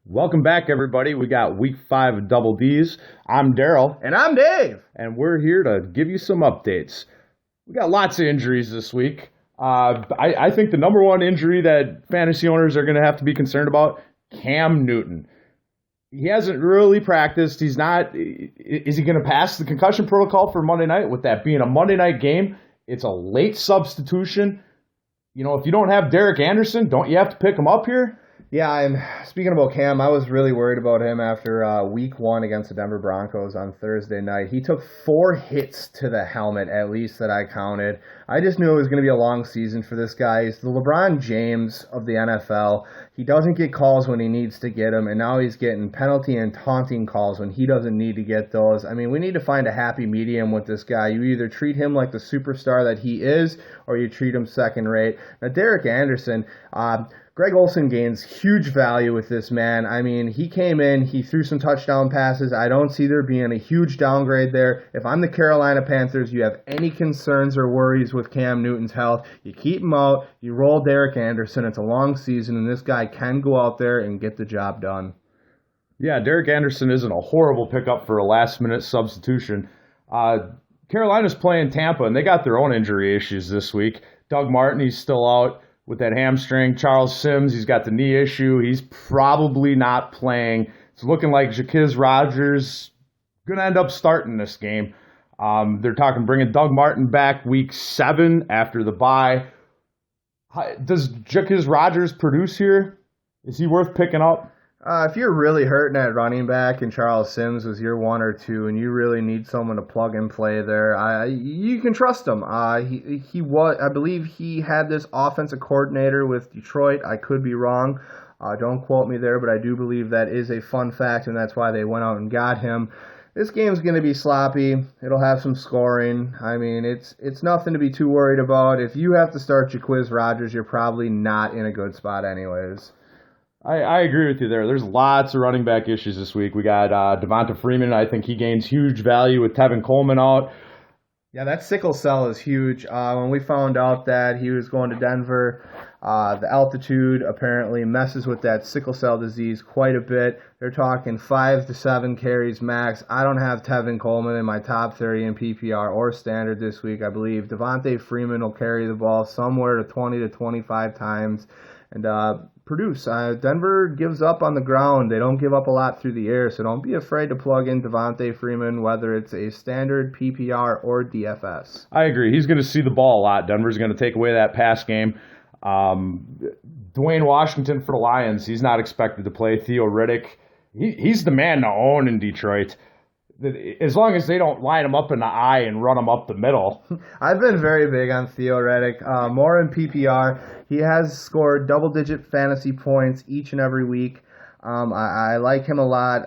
Welcome back, everybody. We got week 5 of Double D's. I'm Daryl, And I'm Dave. and we're here to give you some updates. We got lots of injuries this week. I think the number one injury that fantasy owners are going to have to be concerned about, Cam Newton. He hasn't really practiced. He's not. Is he going to pass the concussion protocol for Monday night? With that being a Monday night game, it's a late substitution. You know, if you don't have Derek Anderson, don't you have to pick him up here? Yeah, I'm speaking about Cam. I was really worried about him after week 1 against the Denver Broncos on Thursday night. He took 4 hits to the helmet, at least that I counted. I just knew it was going to be a long season for this guy. He's the LeBron James of the NFL. He doesn't get calls when he needs to get them, and now he's getting penalty and taunting calls when he doesn't need to get those. I mean, we need to find a happy medium with this guy. You either treat him like the superstar that he is, or you treat him second rate. Now, Derek Anderson, Greg Olsen gains huge value with this man. I mean, he came in, he threw some touchdown passes. I don't see there being a huge downgrade there. If I'm the Carolina Panthers, you have any concerns or worries with Cam Newton's health, you keep him out, you roll Derek Anderson. It's a long season, and this guy can go out there and get the job done. Yeah, Derek Anderson isn't a horrible pickup for a last-minute substitution. Carolina's playing Tampa, and they got their own injury issues this week. Doug Martin, he's still out with that hamstring. Charles Sims, he's got the knee issue. He's probably not playing. It's looking like Jaquiz Rodgers going to end up starting this game. They're talking bringing Doug Martin back week 7 after the bye. Does Jaquiz Rodgers produce here? Is he worth picking up? If you're really hurting at running back and Charles Sims was your 1 or 2 and you really need someone to plug and play there, you can trust him. He was, I believe he had this offensive coordinator with Detroit. I could be wrong. Don't quote me there, but I do believe that is a fun fact, and that's why they went out and got him. This game's going to be sloppy. It'll have some scoring. I mean, it's nothing to be too worried about. If you have to start Jaquiz Rodgers, you're probably not in a good spot anyways. I agree with you there. There's lots of running back issues this week. We got Devonta Freeman. I think he gains huge value with Tevin Coleman out. Yeah, that sickle cell is huge. When we found out that he was going to Denver, the altitude apparently messes with that sickle cell disease quite a bit. They're talking 5 to 7 carries max. I don't have Tevin Coleman in my top 30 in PPR or standard this week. I believe Devonta Freeman will carry the ball somewhere to 20 to 25 times and produce. Denver gives up on the ground. They don't give up a lot through the air, so don't be afraid to plug in Devonta Freeman, whether it's a standard, PPR, or DFS. I agree. He's going to see the ball a lot. Denver's going to take away that pass game. Dwayne Washington for the Lions, he's not expected to play. Theo Riddick, he's the man to own in Detroit. As long as they don't line him up in the eye and run him up the middle. I've been very big on Theo Riddick. More in PPR. He has scored double-digit fantasy points each and every week. I like him a lot.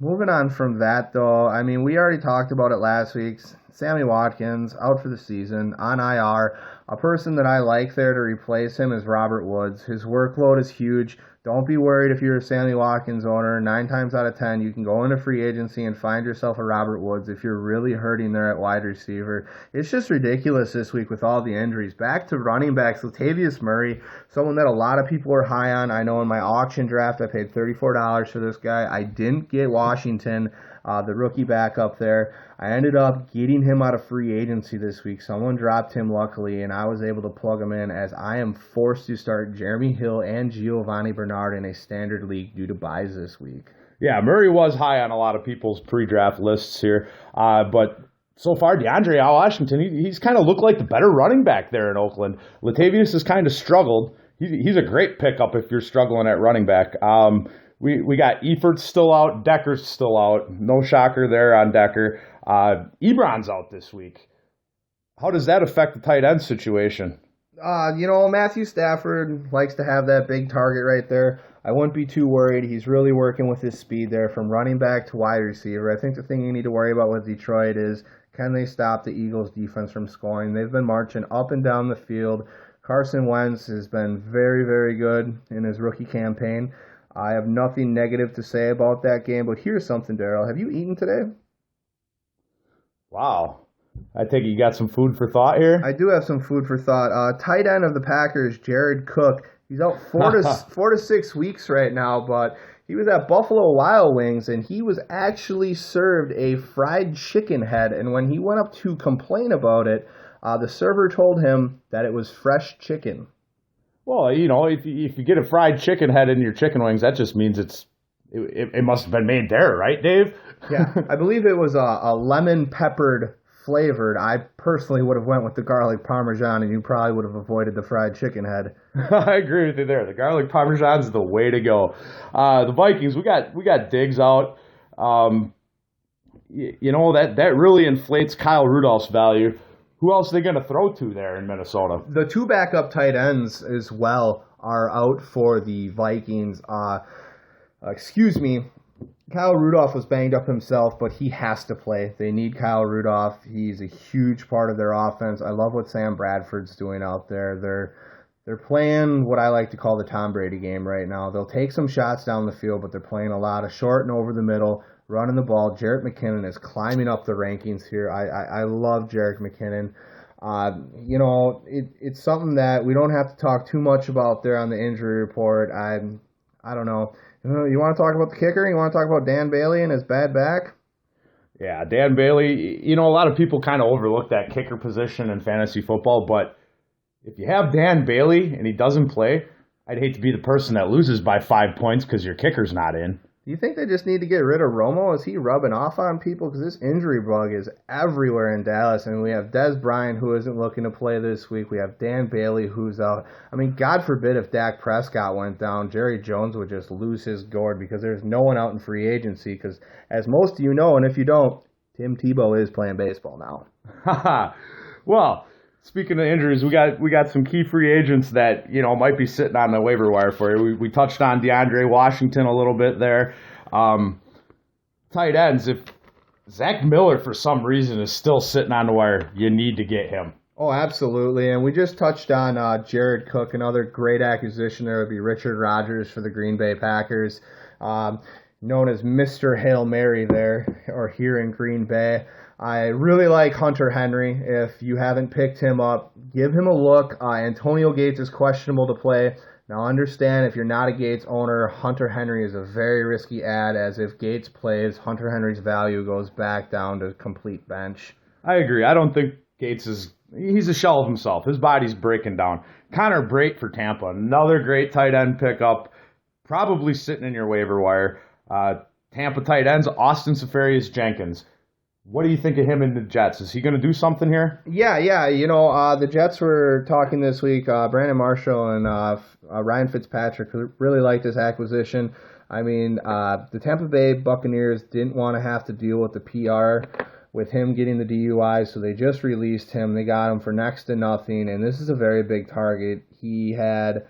Moving on from that, though, I mean, we already talked about it last week. Sammy Watkins, out for the season, on IR. A person that I like there to replace him is Robert Woods. His workload is huge. Don't be worried if you're a Sammy Watkins owner. 9 times out of 10, you can go into free agency and find yourself a Robert Woods if you're really hurting there at wide receiver. It's just ridiculous this week with all the injuries. Back to running backs, Latavius Murray, someone that a lot of people are high on. I know in my auction draft I paid $34 for this guy. I didn't get Washington, the rookie backup there. I ended up getting him out of free agency this week. Someone dropped him luckily, and I was able to plug him in as I am forced to start Jeremy Hill and Giovanni Bernard in a standard league due to buys this week. Yeah, Murray was high on a lot of people's pre-draft lists here, but so far, DeAndre Washington, he's kind of looked like the better running back there in Oakland. Latavius has kind of struggled. He's a great pickup if you're struggling at running back. We got Eifert still out, Decker's still out. No shocker there on Decker. Ebron's out this week. How does that affect the tight end situation? Matthew Stafford likes to have that big target right there. I wouldn't be too worried. He's really working with his speed there from running back to wide receiver. I think the thing you need to worry about with Detroit is, can they stop the Eagles' defense from scoring? They've been marching up and down the field. Carson Wentz has been very, very good in his rookie campaign. I have nothing negative to say about that game, but here's something, Daryl. Have you eaten today? Wow. I think you got some food for thought here. I do have some food for thought. Tight end of the Packers, Jared Cook, He's out 4 to 6 weeks right now, but he was at Buffalo Wild Wings, and he was actually served a fried chicken head. And when he went up to complain about it, the server told him that it was fresh chicken. Well, if you get a fried chicken head in your chicken wings, that just means it must have been made there, right, Dave? Yeah, I believe it was a lemon peppered flavored. I personally would have went with the garlic parmesan, and you probably would have avoided the fried chicken head. I agree with you there. The garlic parmesan is the way to go. The Vikings, we got Diggs out. That really inflates Kyle Rudolph's value. Who else are they going to throw to there in Minnesota? The two backup tight ends as well are out for the Vikings. Kyle Rudolph was banged up himself, but he has to play. They need Kyle Rudolph. He's a huge part of their offense. I love what Sam Bradford's doing out there. They're playing what I like to call the Tom Brady game right now. They'll take some shots down the field, but they're playing a lot of short and over the middle, running the ball. Jarrett McKinnon is climbing up the rankings here. I love Jarrett McKinnon. It's something that we don't have to talk too much about there on the injury report. I don't know. You want to talk about the kicker? You want to talk about Dan Bailey and his bad back? Yeah, Dan Bailey. A lot of people kind of overlook that kicker position in fantasy football, but if you have Dan Bailey and he doesn't play, I'd hate to be the person that loses by 5 points because your kicker's not in. Do you think they just need to get rid of Romo? Is he rubbing off on people? Because this injury bug is everywhere in Dallas. And we have Dez Bryant, who isn't looking to play this week. We have Dan Bailey, who's out. I mean, God forbid if Dak Prescott went down, Jerry Jones would just lose his gourd because there's no one out in free agency. Because as most of you know, and if you don't, Tim Tebow is playing baseball now. Well, speaking of injuries, we got some key free agents that might be sitting on the waiver wire for you. We touched on DeAndre Washington a little bit there. Tight ends, if Zach Miller for some reason is still sitting on the wire, you need to get him. Oh, absolutely. And we just touched on Jared Cook. Another great acquisition there would be Richard Rodgers for the Green Bay Packers, known as Mr. Hail Mary there, or here in Green Bay. I really like Hunter Henry. If you haven't picked him up, give him a look. Antonio Gates is questionable to play. Now understand, if you're not a Gates owner, Hunter Henry is a very risky ad, as if Gates plays, Hunter Henry's value goes back down to complete bench. I agree. I don't think Gates he's a shell of himself. His body's breaking down. Connor Brate for Tampa, another great tight end pickup, probably sitting in your waiver wire. Tampa tight ends, Austin Seferius-Jenkins. What do you think of him in the Jets? Is he going to do something here? Yeah. The Jets were talking this week. Brandon Marshall and Ryan Fitzpatrick really liked this acquisition. I mean, the Tampa Bay Buccaneers didn't want to have to deal with the PR with him getting the DUI, so they just released him. They got him for next to nothing, and this is a very big target. He had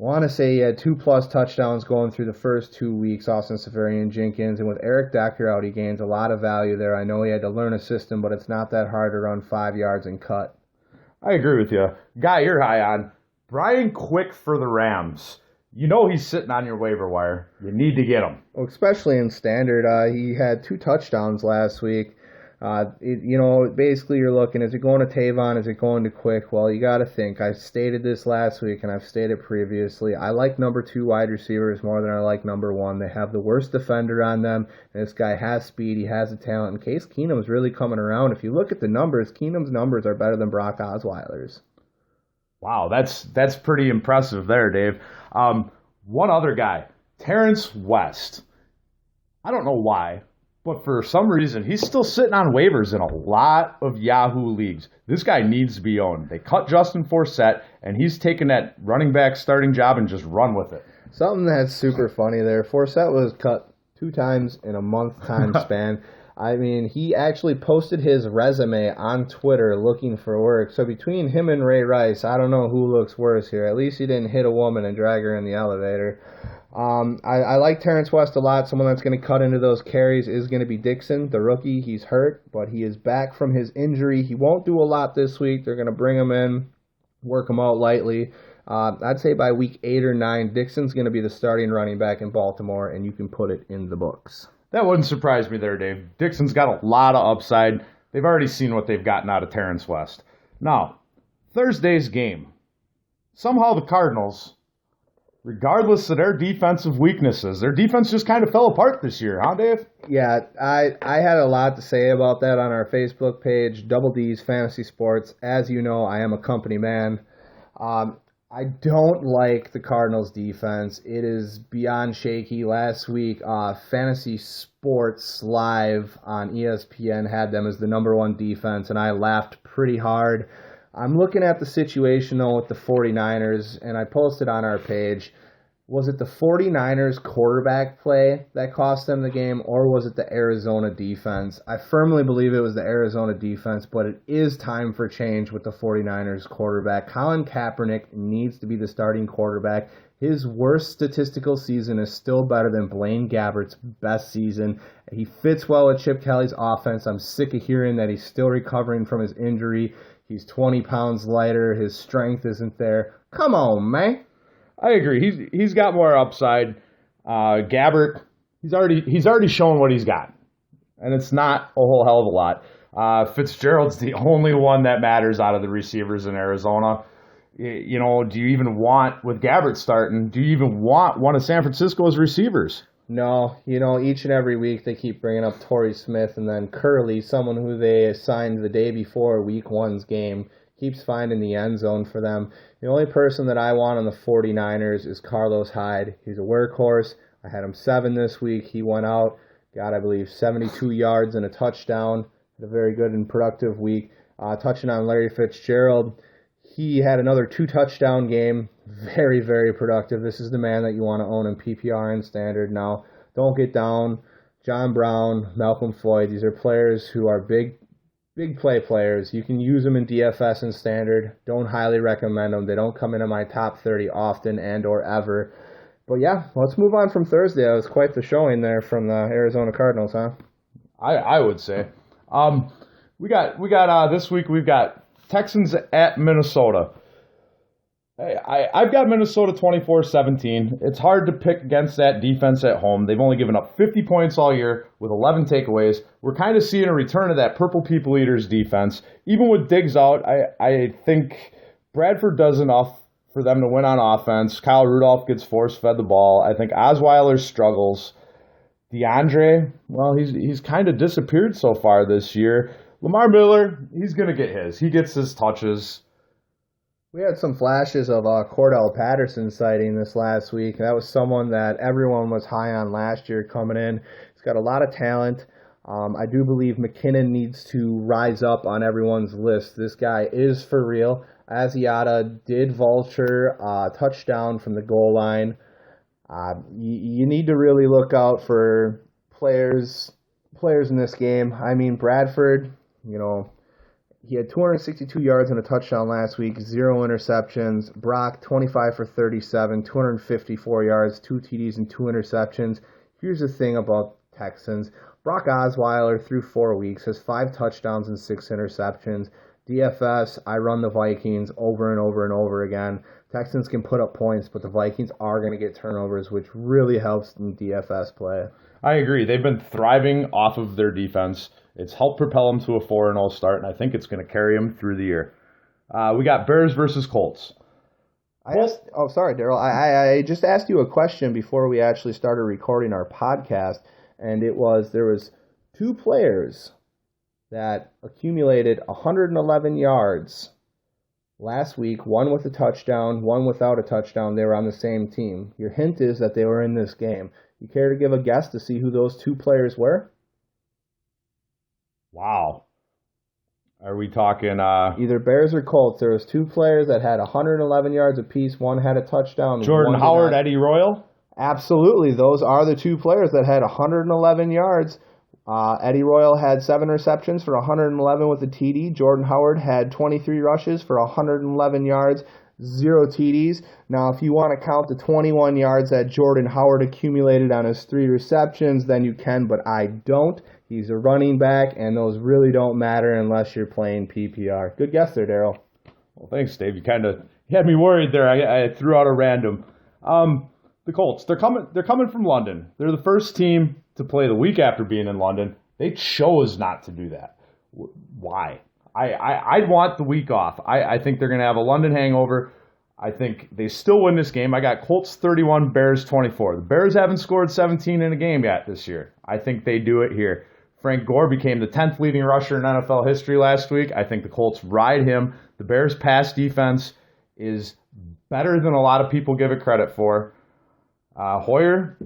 2+ touchdowns going through the first 2 weeks, Austin Seferian-Jenkins. And with Eric Decker out, he gains a lot of value there. I know he had to learn a system, but it's not that hard to run 5 yards and cut. I agree with you. Guy you're high on, Brian Quick for the Rams. He's sitting on your waiver wire. You need to get him. Well, especially in standard. He had 2 touchdowns last week. Basically you're looking, is it going to Tavon? Is it going to Quick? Well, you got to think. I stated this last week and I've stated previously. I like number 2 wide receivers more than I like number 1. They have the worst defender on them. And this guy has speed. He has the talent. And Case Keenum's really coming around. If you look at the numbers, Keenum's numbers are better than Brock Osweiler's. Wow, that's pretty impressive there, Dave. One other guy, Terrence West. I don't know why, but for some reason, he's still sitting on waivers in a lot of Yahoo leagues. This guy needs to be owned. They cut Justin Forsett, and he's taken that running back starting job and just run with it. Something that's super funny there. Forsett was cut 2 times in a month time span. I mean, he actually posted his resume on Twitter looking for work. So between him and Ray Rice, I don't know who looks worse here. At least he didn't hit a woman and drag her in the elevator. I like Terrence West a lot. Someone that's going to cut into those carries is going to be Dixon, the rookie. He's hurt, but he is back from his injury. He won't do a lot this week. They're going to bring him in, work him out lightly. I'd say by week 8 or 9, Dixon's going to be the starting running back in Baltimore, and you can put it in the books. That wouldn't surprise me there, Dave. Dixon's got a lot of upside. They've already seen what they've gotten out of Terrence West. Now, Thursday's game. Somehow the Cardinals regardless of their defensive weaknesses. Their defense just kind of fell apart this year, huh, Dave? Yeah, I had a lot to say about that on our Facebook page, Double D's Fantasy Sports. As you know, I am a company man. I don't like the Cardinals' defense. It is beyond shaky. Last week, Fantasy Sports Live on ESPN had them as the number one defense, and I laughed pretty hard. I'm looking at the situation, though, with the 49ers, and I posted on our page. Was it the 49ers quarterback play that cost them the game, or was it the Arizona defense? I firmly believe it was the Arizona defense, but it is time for change with the 49ers quarterback. Colin Kaepernick needs to be the starting quarterback. His worst statistical season is still better than Blaine Gabbert's best season. He fits well with Chip Kelly's offense. I'm sick of hearing that he's still recovering from his injury. He's 20 pounds lighter. His strength isn't there. Come on, man. I agree. He's got more upside. Gabbert, he's already shown what he's got, and it's not a whole hell of a lot. Fitzgerald's the only one that matters out of the receivers in Arizona. You know, do you even want, with Gabbert starting, do you even want one of San Francisco's receivers? No, you know, each and every week they keep bringing up Torrey Smith, and then Curley, someone who they assigned the day before Week 1's game, keeps finding the end zone for them. The only person that I want on the 49ers is Carlos Hyde. He's a workhorse. I had him 7 this week. He went out, got, I believe, 72 yards and a touchdown. Had a very good and productive week. Touching on Larry Fitzgerald, he had another 2-touchdown game. Very, very productive. This is the man that you want to own in PPR and Standard. Now, don't get down. John Brown, Malcolm Floyd, these are players who are big play players. You can use them in DFS and Standard. Don't highly recommend them. They don't come into my top 30 often and or ever. But yeah, let's move on from Thursday. It was quite the showing there from the Arizona Cardinals, huh? I would say. We got this week we've got Texans at Minnesota. I've got Minnesota 24-17. It's hard to pick against that defense at home. They've only given up 50 points all year with 11 takeaways. We're kind of seeing a return of that Purple People Eaters defense. Even with Diggs out, I think Bradford does enough for them to win on offense. Kyle Rudolph gets force-fed the ball. I think Osweiler struggles. DeAndre, well, he's kind of disappeared so far this year. Lamar Miller, he's going to get his. He gets his touches. We had some flashes of Cordell Patterson sighting this last week. That was someone that everyone was high on last year coming in. He's got a lot of talent. I do believe McKinnon needs to rise up on everyone's list. This guy is for real. Asiata did vulture a touchdown from the goal line. You need to really look out for players in this game. I mean, Bradford, you know, he had 262 yards and a touchdown last week, 0 interceptions. Brock, 25 for 37, 254 yards, 2 TDs and 2 interceptions. Here's the thing about Texans. Brock Osweiler, through 4 weeks, has 5 touchdowns and 6 interceptions. DFS, I run the Vikings over and over and over again. Texans can put up points, but the Vikings are going to get turnovers, which really helps in DFS play. I agree. They've been thriving off of their defense. It's helped propel them to a 4-0 start, and I think it's going to carry them through the year. We got Bears versus Colts. Sorry, Daryl. I just asked you a question before we actually started recording our podcast, and there was 2 players that accumulated 111 yards last week, one with a touchdown, one without a touchdown. They were on the same team. Your hint is that they were in this game. You care to give a guess to see who those 2 players were? Wow. Are we talking... Either Bears or Colts. There was 2 players that had 111 yards apiece. One had a touchdown. Jordan Howard, Eddie Royal? Absolutely. Those are the 2 players that had 111 yards. Eddie Royal had 7 receptions for 111 with a TD. Jordan Howard had 23 rushes for 111 yards, 0 TDs. Now, if you want to count the 21 yards that Jordan Howard accumulated on his 3 receptions, then you can, but I don't. He's a running back, and those really don't matter unless you're playing PPR. Good guess there, Daryl. Well, thanks, Dave. You kind of had me worried there. I threw out a random. The Colts, they're coming from London. They're the first team to play the week after being in London. They chose not to do that. Why? I want the week off. I think they're going to have a London hangover. I think they still win this game. I got Colts 31, Bears 24. The Bears haven't scored 17 in a game yet this year. I think they do it here. Frank Gore became the 10th leading rusher in NFL history last week. I think the Colts ride him. The Bears' pass defense is better than a lot of people give it credit for. Hoyer,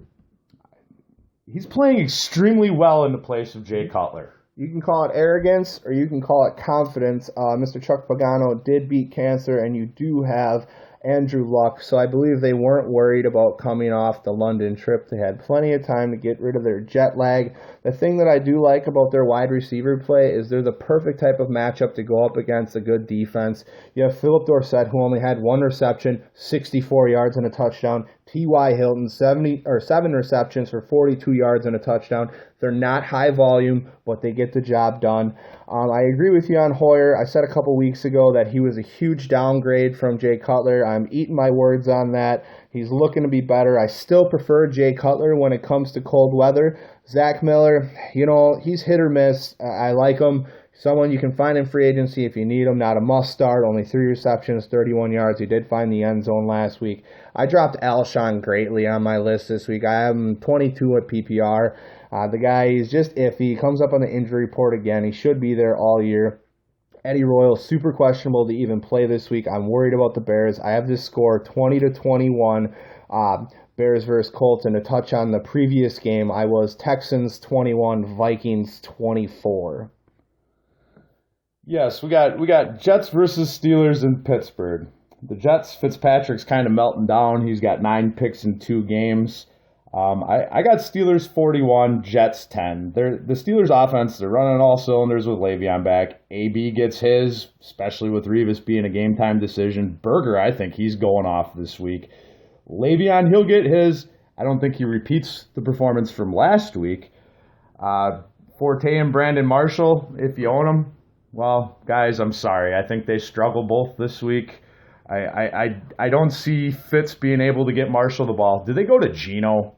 he's playing extremely well in the place of Jay Cutler. You can call it arrogance or you can call it confidence. Mr. Chuck Pagano did beat cancer, and you do have Andrew Luck, so I believe they weren't worried about coming off the London trip. They had plenty of time to get rid of their jet lag. The thing that I do like about their wide receiver play is they're the perfect type of matchup to go up against a good defense. You have Philip Dorsett, who only had 1 reception, 64 yards and a touchdown. T.Y. Hilton, 7 receptions for 42 yards and a touchdown. They're not high volume, but they get the job done. I agree with you on Hoyer. I said a couple weeks ago that he was a huge downgrade from Jay Cutler. I'm eating my words on that. He's looking to be better. I still prefer Jay Cutler when it comes to cold weather. Zach Miller, he's hit or miss. I like him. Someone you can find in free agency if you need him. Not a must start. Only 3 receptions, 31 yards. He did find the end zone last week. I dropped Alshon Greatly on my list this week. I have him 22 at PPR. The guy is just iffy. He comes up on the injury report again. He should be there all year. Eddie Royal, super questionable to even play this week. I'm worried about the Bears. I have this score 20-21. Bears versus Colts, and to touch on the previous game, I was Texans 21, Vikings 24. Yes, we got Jets versus Steelers in Pittsburgh. The Jets, Fitzpatrick's kind of melting down. He's got 9 picks in 2 games. I got Steelers 41, Jets 10. The Steelers offense, they're running all cylinders with Le'Veon back. AB gets his, especially with Revis being a game-time decision. Berger, I think he's going off this week. Le'Veon, he'll get his. I don't think he repeats the performance from last week. Forte and Brandon Marshall, if you own them, well, guys, I'm sorry. I think they struggle both this week. I don't see Fitz being able to get Marshall the ball. Did they go to Geno?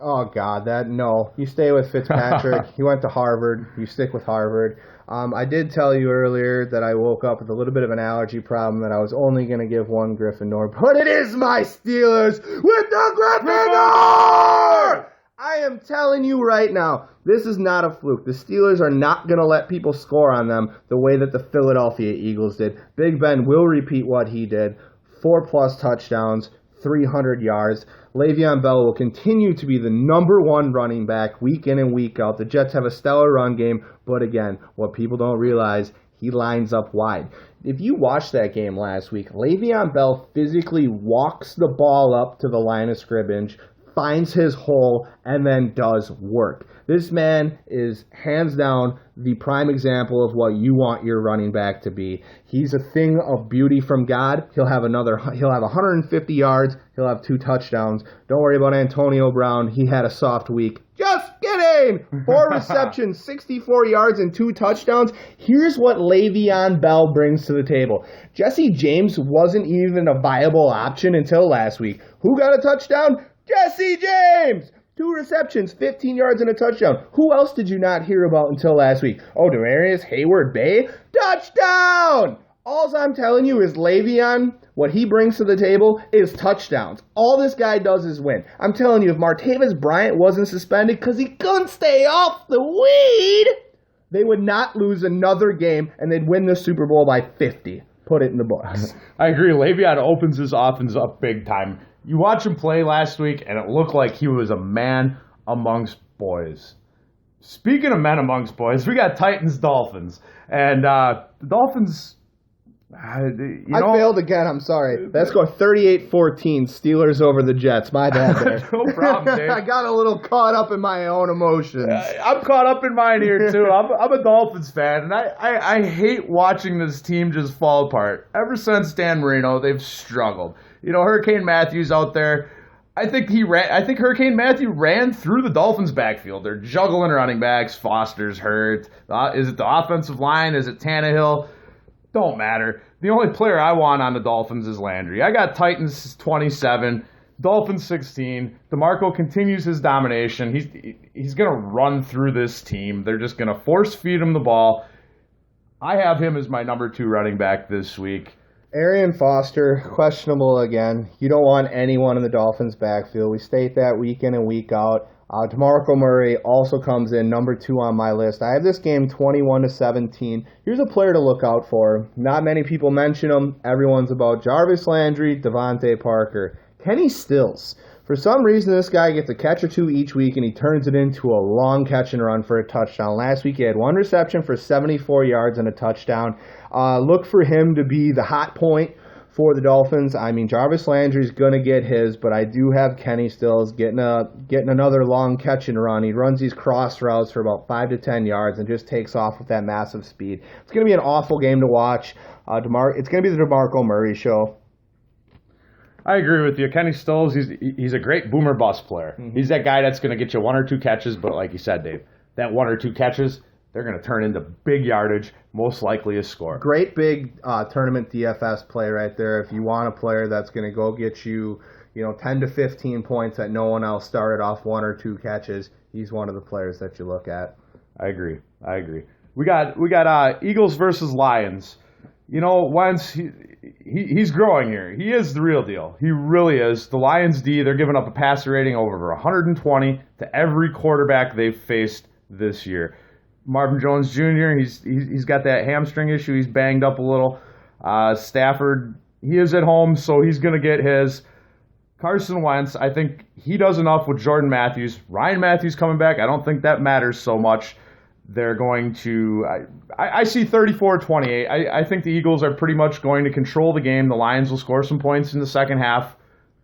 Oh, God, no. You stay with Fitzpatrick. He went to Harvard. You stick with Harvard. I did tell you earlier that I woke up with a little bit of an allergy problem, that I was only going to give one Gryffindor, but it is my Steelers with the Gryffindor! I am telling you right now, this is not a fluke. The Steelers are not going to let people score on them the way that the Philadelphia Eagles did. Big Ben will repeat what he did. 4+ touchdowns, 300 yards. Le'Veon Bell will continue to be the number 1 running back week in and week out. The Jets have a stellar run game, but again, what people don't realize, he lines up wide. If you watched that game last week, Le'Veon Bell physically walks the ball up to the line of scrimmage, finds his hole, and then does work. This man is hands down the prime example of what you want your running back to be. He's a thing of beauty from God. He'll have 150 yards. He'll have 2 touchdowns. Don't worry about Antonio Brown. He had a soft week. Just kidding! 4 receptions, 64 yards, and 2 touchdowns. Here's what Le'Veon Bell brings to the table. Jesse James wasn't even a viable option until last week. Who got a touchdown? Jesse James! 2 receptions, 15 yards, and a touchdown. Who else did you not hear about until last week? Oh, Demarius Hayward-Bay? Touchdown! All I'm telling you is Le'Veon, what he brings to the table is touchdowns. All this guy does is win. I'm telling you, if Martavis Bryant wasn't suspended because he couldn't stay off the weed, they would not lose another game, and they'd win the Super Bowl by 50. Put it in the books. I agree. Le'Veon opens his offense up big time. You watch him play last week, and it looked like he was a man amongst boys. Speaking of men amongst boys, we got Titans-Dolphins. And the Dolphins, I failed again, I'm sorry. Let's go 38-14, Steelers over the Jets. My bad there. No problem, Dave. I got a little caught up in my own emotions. I'm caught up in mine here, too. I'm a Dolphins fan, and I hate watching this team just fall apart. Ever since Dan Marino, they've struggled. Hurricane Matthew's out there. I think Hurricane Matthew ran through the Dolphins' backfield. They're juggling running backs. Foster's hurt. Is it the offensive line? Is it Tannehill? Don't matter. The only player I want on the Dolphins is Landry. I got Titans 27, Dolphins 16. DeMarco continues his domination. He's going to run through this team. They're just going to force feed him the ball. I have him as my number 2 running back this week. Arian Foster, questionable again. You don't want anyone in the Dolphins' backfield. We state that week in and week out. DeMarco Murray also comes in number 2 on my list. I have this game 21-17. Here's a player to look out for. Not many people mention him. Everyone's about Jarvis Landry, Devontae Parker. Kenny Stills. For some reason, this guy gets a catch or two each week, and he turns it into a long catch and run for a touchdown. Last week, he had 1 reception for 74 yards and a touchdown. Look for him to be the hot point for the Dolphins. I mean, Jarvis Landry's going to get his, but I do have Kenny Stills getting another long catch and run. He runs these cross routes for about 5 to 10 yards and just takes off with that massive speed. It's going to be an awful game to watch. It's going to be the DeMarco Murray show. I agree with you. Kenny Stills, he's a great boomer bust player. Mm-hmm. He's that guy that's going to get you 1 or 2 catches, but like you said, Dave, that 1 or 2 catches, they're going to turn into big yardage, most likely a score. Great big tournament DFS play right there. If you want a player that's going to go get you, 10 to 15 points that no one else started off 1 or 2 catches, he's one of the players that you look at. I agree. We got Eagles versus Lions. Wentz, he's growing here. He is the real deal. He really is. The Lions D, they're giving up a passer rating over 120 to every quarterback they've faced this year. Marvin Jones Jr., he's got that hamstring issue. He's banged up a little. Stafford, he is at home, so he's going to get his. Carson Wentz, I think he does enough with Jordan Matthews. Ryan Matthews coming back, I don't think that matters so much. They're going to I see 34-28. I think the Eagles are pretty much going to control the game. The Lions will score some points in the second half.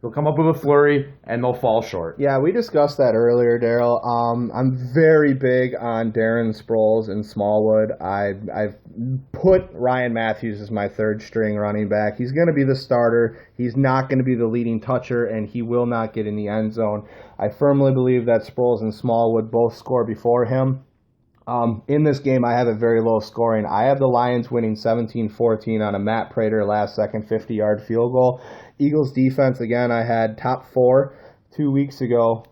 They'll come up with a flurry, and they'll fall short. Yeah, we discussed that earlier, Daryl. I'm very big on Darren Sproles in Smallwood. I've put Ryan Matthews as my third-string running back. He's going to be the starter. He's not going to be the leading toucher, and he will not get in the end zone. I firmly believe that Sproles and Smallwood both score before him. In this game, I have it very low scoring. I have the Lions winning 17-14 on a Matt Prater last-second 50-yard field goal. Eagles defense, again, I had top 4 2 weeks ago.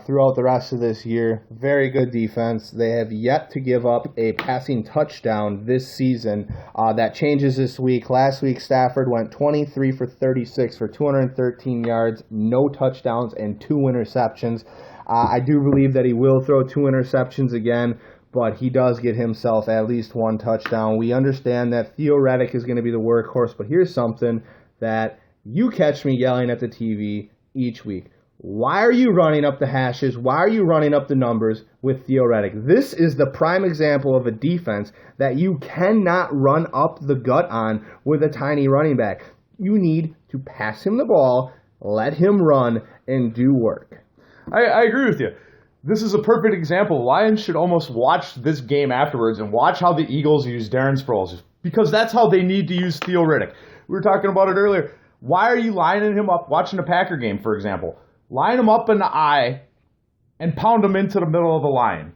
Throughout the rest of this year, very good defense. They have yet to give up a passing touchdown this season. That changes this week. Last week, Stafford went 23 for 36 for 213 yards, no touchdowns, and 2 interceptions. I do believe that he will throw 2 interceptions again, but he does get himself at least 1 touchdown. We understand that Theo Riddick is going to be the workhorse, but here's something that you catch me yelling at the TV each week. Why are you running up the hashes? Why are you running up the numbers with Theo Riddick? This is the prime example of a defense that you cannot run up the gut on with a tiny running back. You need to pass him the ball, let him run, and do work. I agree with you. This is a perfect example. Lions should almost watch this game afterwards and watch how the Eagles use Darren Sproles, because that's how they need to use Theo Riddick. We were talking about it earlier. Why are you lining him up, watching a Packer game, for example? Line him up in the eye and pound him into the middle of the line.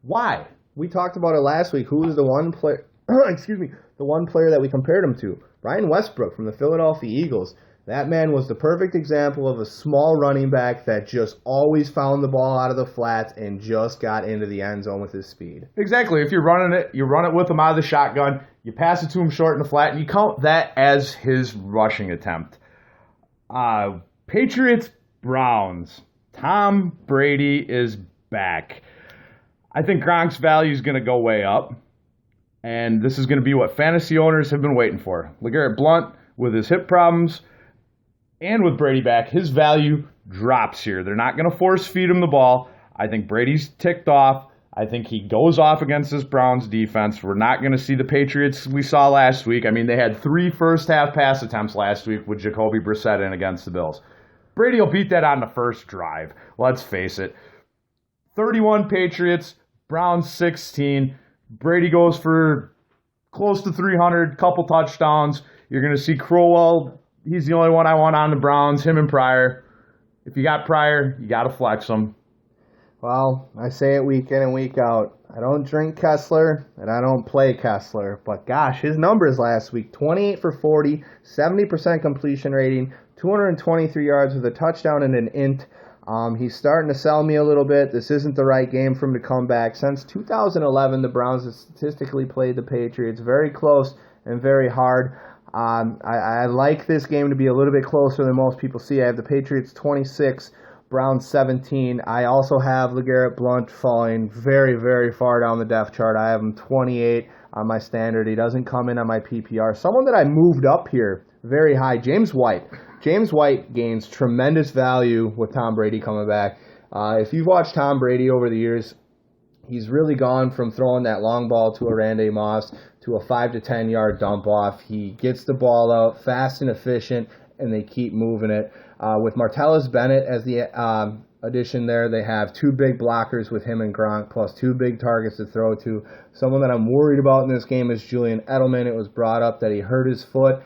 Why? We talked about it last week. Who was the one player, the one player that we compared him to? Brian Westbrook from the Philadelphia Eagles. That man was the perfect example of a small running back that just always found the ball out of the flats and just got into the end zone with his speed. Exactly. If you're running it, you run it with him out of the shotgun, you pass it to him short in the flat, and you count that as his rushing attempt. Patriots, Browns. Tom Brady is back. I think Gronk's value is going to go way up, and this is going to be what fantasy owners have been waiting for. LeGarrette Blount, with his hip problems, and with Brady back, his value drops here. They're not going to force feed him the ball. I think Brady's ticked off. I think he goes off against this Browns defense. We're not going to see the Patriots we saw last week. I mean, they had 3 first-half pass attempts last week with Jacoby Brissett in against the Bills. Brady will beat that on the first drive. Let's face it. 31 Patriots, Browns 16. Brady goes for close to 300, couple touchdowns. You're going to see Crowell. He's the only one I want on the Browns, him and Pryor. If you got Pryor, you got to flex him. Well, I say it week in and week out. I don't drink Kessler, and I don't play Kessler. But gosh, his numbers last week, 28 for 40, 70% completion rating, 223 yards with a touchdown and an int. He's starting to sell me a little bit. This isn't the right game for him to come back. Since 2011, the Browns have statistically played the Patriots very close and very hard. I like this game to be a little bit closer than most people see. I have the Patriots 26, Browns 17. I also have LeGarrette Blount falling very, very far down the depth chart. I have him 28 on my standard. He doesn't come in on my PPR. Someone that I moved up here very high, James White. James White gains tremendous value with Tom Brady coming back. If you've watched Tom Brady over the years, he's really gone from throwing that long ball to a Randy Moss to a 5 to 10 yard dump off. He gets the ball out fast and efficient, and they keep moving it. With Martellus Bennett as the addition there, they have 2 big blockers with him and Gronk, plus 2 big targets to throw to. Someone that I'm worried about in this game is Julian Edelman. It was brought up that he hurt his foot.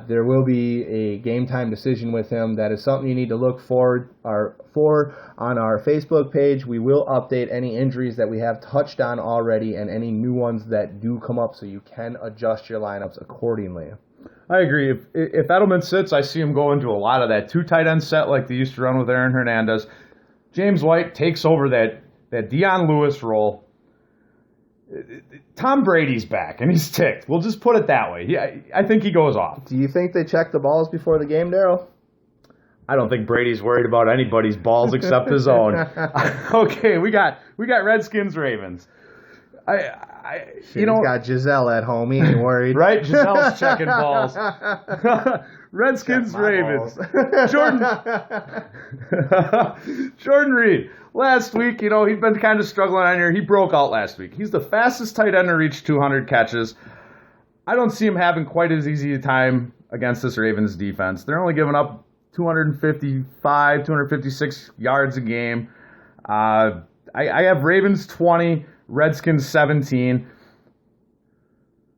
There will be a game time decision with him. That is something you need to look for on our Facebook page. We will update any injuries that we have touched on already and any new ones that do come up, so you can adjust your lineups accordingly. I agree. If Edelman sits, I see him go into a lot of that 2 tight end set like they used to run with Aaron Hernandez. James White takes over that Dion Lewis role. Tom Brady's back, and he's ticked. We'll just put it that way. I think he goes off. Do you think they check the balls before the game, Daryl? I don't think Brady's worried about anybody's balls except his own. Okay, we got Redskins Ravens. He's got Giselle at home. He ain't worried. Right? Giselle's checking balls. Redskins Ravens. Jordan Reed. Last week, he's been kind of struggling on here. He broke out last week. He's the fastest tight end to reach 200 catches. I don't see him having quite as easy a time against this Ravens defense. They're only giving up 255, 256 yards a game. I have Ravens 20, Redskins 17.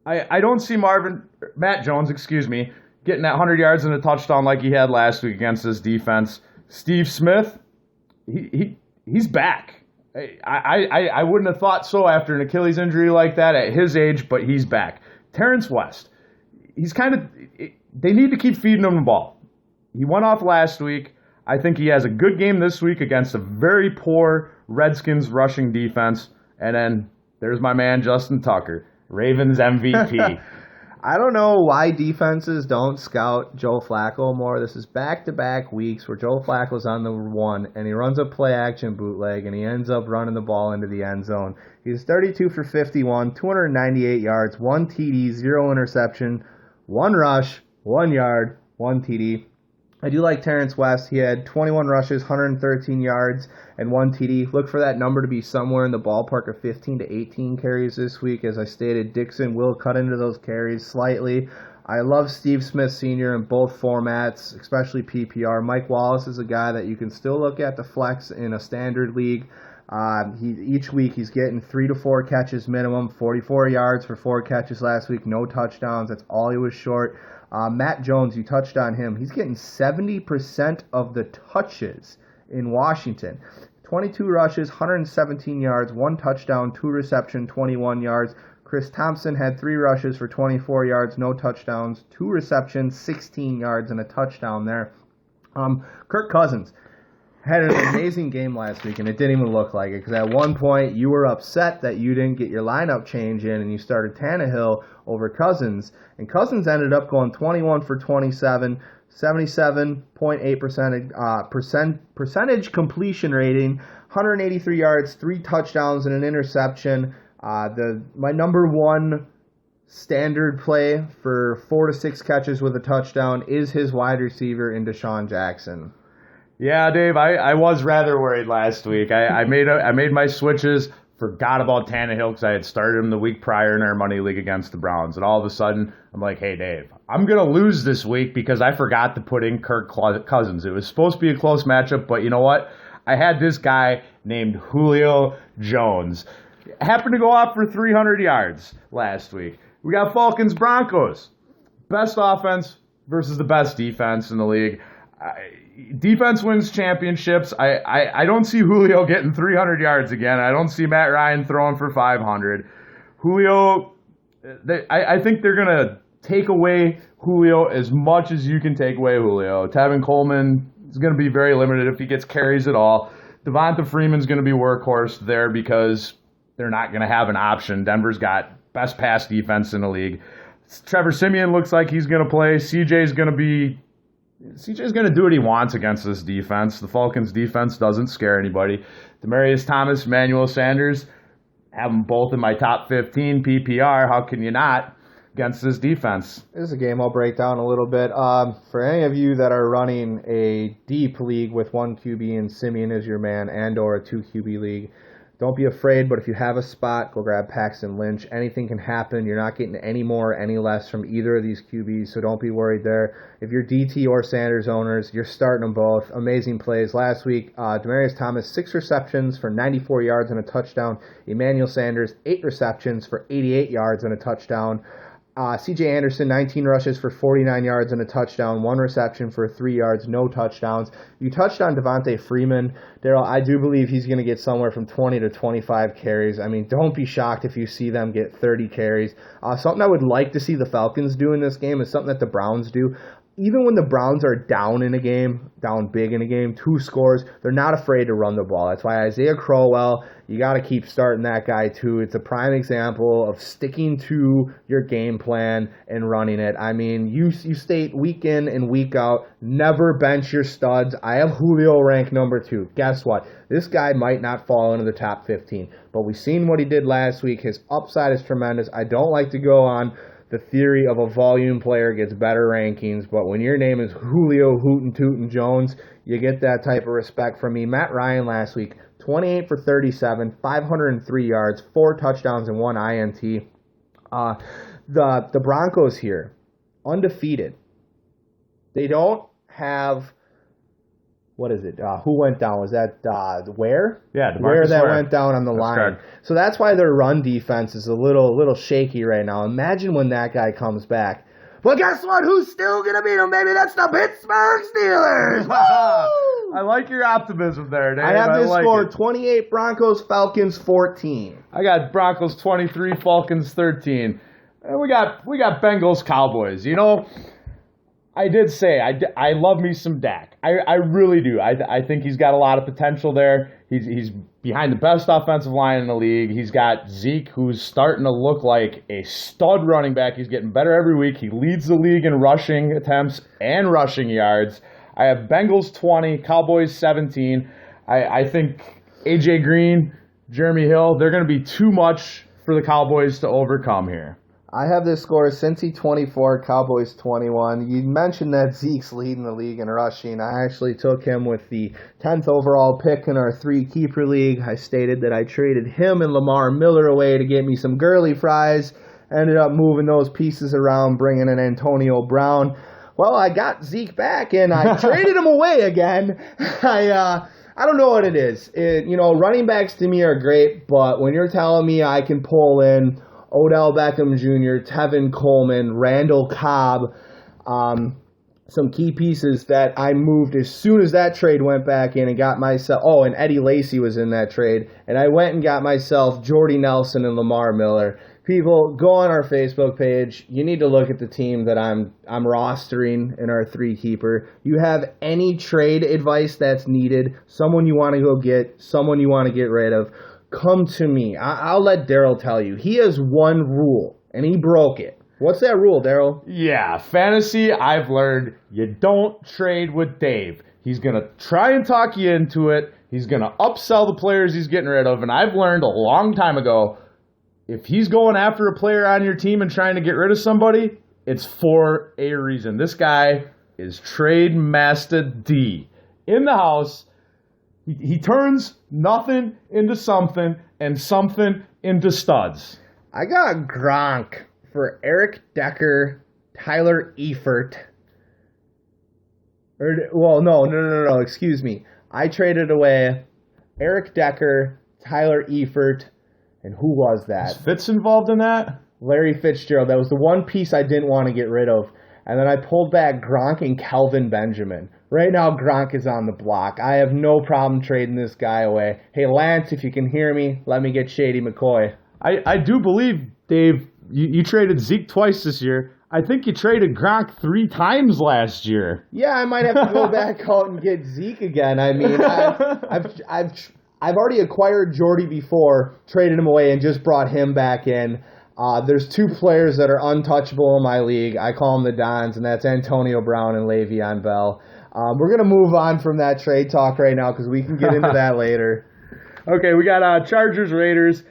I don't see Matt Jones, getting that 100 yards and a touchdown like he had last week against this defense. Steve Smith, he's back. I wouldn't have thought so after an Achilles injury like that at his age, but he's back. Terrence West, they need to keep feeding him the ball. He went off last week. I think he has a good game this week against a very poor Redskins rushing defense. And then there's my man, Justin Tucker, Ravens MVP. I don't know why defenses don't scout Joe Flacco more. This is back-to-back weeks where Joe Flacco's on the one, and he runs a play-action bootleg, and he ends up running the ball into the end zone. He's 32 for 51, 298 yards, 1 TD, 0 interception, 1 rush, 1 yard, 1 TD. I do like Terrence West. He had 21 rushes, 113 yards, and 1 TD. Look for that number to be somewhere in the ballpark of 15 to 18 carries this week. As I stated, Dixon will cut into those carries slightly. I love Steve Smith Sr. in both formats, especially PPR. Mike Wallace is a guy that you can still look at the flex in a standard league. Each week he's getting 3 to 4 catches minimum, 44 yards for 4 catches last week, no touchdowns. That's all he was short. Matt Jones, you touched on him. He's getting 70% of the touches in Washington. 22 rushes, 117 yards, 1 touchdown, 2 reception, 21 yards. Chris Thompson had 3 rushes for 24 yards, no touchdowns, 2 receptions, 16 yards, and a touchdown there. Kirk Cousins had an amazing game last week, and it didn't even look like it, because at one point you were upset that you didn't get your lineup change in and you started Tannehill over Cousins, and Cousins ended up going 21 for 27, 77.8% percentage completion rating, 183 yards, 3 touchdowns, and an interception. My number one standard play for 4 to 6 catches with a touchdown is his wide receiver in Deshaun Jackson. Yeah, Dave, I was rather worried last week. I made my switches, forgot about Tannehill because I had started him the week prior in our money league against the Browns, and all of a sudden I'm like, hey, Dave, I'm going to lose this week because I forgot to put in Kirk Cousins. It was supposed to be a close matchup, but you know what? I had this guy named Julio Jones. Happened to go off for 300 yards last week. We got Falcons-Broncos. Best offense versus the best defense in the league. Defense wins championships. I don't see Julio getting 300 yards again. I don't see Matt Ryan throwing for 500. Julio, I think they're going to take away Julio as much as you can take away Julio. Tevin Coleman is going to be very limited if he gets carries at all. Devonta Freeman's going to be workhorse there because they're not going to have an option. Denver's got best pass defense in the league. Trevor Siemian looks like he's going to play. CJ's going to do what he wants against this defense. The Falcons' defense doesn't scare anybody. Demaryius Thomas, Emmanuel Sanders, have them both in my top 15 PPR. How can you not against this defense? This is a game I'll break down a little bit. For any of you that are running a deep league with one QB and Simeon is your man, and/or a 2 QB league, don't be afraid, but if you have a spot, go grab Paxton Lynch. Anything can happen. You're not getting any more, any less from either of these QBs, so don't be worried there. If you're DT or Sanders owners, you're starting them both. Amazing plays. Last week, Demaryius Thomas, 6 receptions for 94 yards and a touchdown. Emmanuel Sanders, 8 receptions for 88 yards and a touchdown. CJ Anderson, 19 rushes for 49 yards and a touchdown, 1 reception for 3 yards, no touchdowns. You touched on Devontae Freeman. Daryl, I do believe he's going to get somewhere from 20 to 25 carries. I mean, don't be shocked if you see them get 30 carries. Something I would like to see the Falcons do in this game is something that the Browns do. Even when the Browns are down in a game, down big in a game, 2 scores, they're not afraid to run the ball. That's why Isaiah Crowell, you got to keep starting that guy too. It's a prime example of sticking to your game plan and running it. I mean, you state week in and week out, never bench your studs. I have Julio ranked number 2. Guess what? This guy might not fall into the top 15, but we've seen what he did last week. His upside is tremendous. I don't like to go on the theory of a volume player gets better rankings, but when your name is Julio Hootin' Tootin' Jones, you get that type of respect from me. Matt Ryan last week, 28 for 37, 503 yards, 4 touchdowns, and 1 INT. The Broncos here, undefeated. They don't have... What is it? Who went down? Was that Ware? Yeah, Ware that Ware went down on the line. Correct. So that's why their run defense is a little shaky right now. Imagine when that guy comes back. Well, guess what? Who's still going to beat him, baby? That's the Pittsburgh Steelers! I like your optimism there, Dave. I have this score, it. 28 Broncos, Falcons 14. I got Broncos 23, Falcons 13. And we got Bengals, Cowboys. You know, I did say I love me some Dak. I really do. I think he's got a lot of potential there. He's behind the best offensive line in the league. He's got Zeke, who's starting to look like a stud running back. He's getting better every week. He leads the league in rushing attempts and rushing yards. I have Bengals 20, Cowboys 17. I think A.J. Green, Jeremy Hill, they're going to be too much for the Cowboys to overcome here. I have this score, Cincy 24, Cowboys 21. You mentioned that Zeke's leading the league in rushing. I actually took him with the 10th overall pick in our 3-keeper league. I stated that I traded him and Lamar Miller away to get me some girly fries. Ended up moving those pieces around, bringing in Antonio Brown. Well, I got Zeke back, and I traded him away again. I don't know what it is. Running backs to me are great, but when you're telling me I can pull in Odell Beckham Jr., Tevin Coleman, Randall Cobb, some key pieces that I moved as soon as that trade went back in and got myself... Oh, and Eddie Lacy was in that trade. And I went and got myself Jordy Nelson and Lamar Miller. People, go on our Facebook page. You need to look at the team that I'm rostering in our 3-keeper. You have any trade advice that's needed, someone you want to go get, someone you want to get rid of, come to me. I'll let Daryl tell you. He has one rule, and he broke it. What's that rule, Daryl? Yeah, fantasy, I've learned you don't trade with Dave. He's going to try and talk you into it. He's going to upsell the players he's getting rid of. And I've learned a long time ago, if he's going after a player on your team and trying to get rid of somebody, it's for a reason. This guy is Trade Master D. In the house, he turns nothing into something and something into studs. I got Gronk for Eric Decker, Tyler Eifert. No, excuse me. I traded away Eric Decker, Tyler Eifert, and who was that? Is Fitz involved in that? Larry Fitzgerald. That was the one piece I didn't want to get rid of. And then I pulled back Gronk and Kelvin Benjamin. Right now, Gronk is on the block. I have no problem trading this guy away. Hey, Lance, if you can hear me, let me get Shady McCoy. I do believe, Dave, you traded Zeke twice this year. I think you traded Gronk 3 times last year. Yeah, I might have to go back out and get Zeke again. I mean, I've already acquired Jordy before, traded him away, and just brought him back in. There's two players that are untouchable in my league. I call them the Dons, and that's Antonio Brown and Le'Veon Bell. We're going to move on from that trade talk right now because we can get into that later. Okay, we got Chargers, Raiders.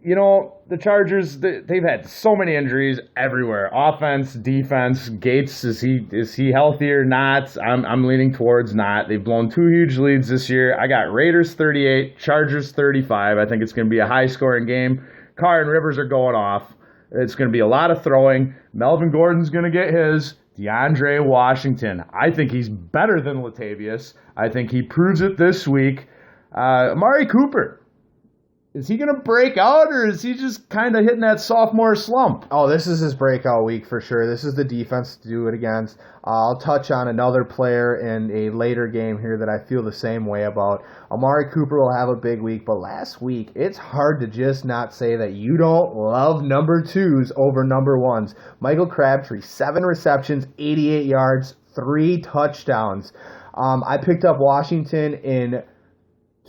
You know, the Chargers, they've had so many injuries everywhere. Offense, defense, Gates, is he healthy or not? I'm leaning towards not. They've blown two huge leads this year. I got Raiders 38, Chargers 35. I think it's going to be a high-scoring game. Carr and Rivers are going off. It's going to be a lot of throwing. Melvin Gordon's going to get his. DeAndre Washington, I think he's better than Latavius. I think he proves it this week. Amari Cooper, is he going to break out, or is he just kind of hitting that sophomore slump? Oh, this is his breakout week for sure. This is the defense to do it against. I'll touch on another player in a later game here that I feel the same way about. Amari Cooper will have a big week, but last week, it's hard to just not say that you don't love number twos over number ones. Michael Crabtree, 7 receptions, 88 yards, 3 touchdowns. I picked up Washington in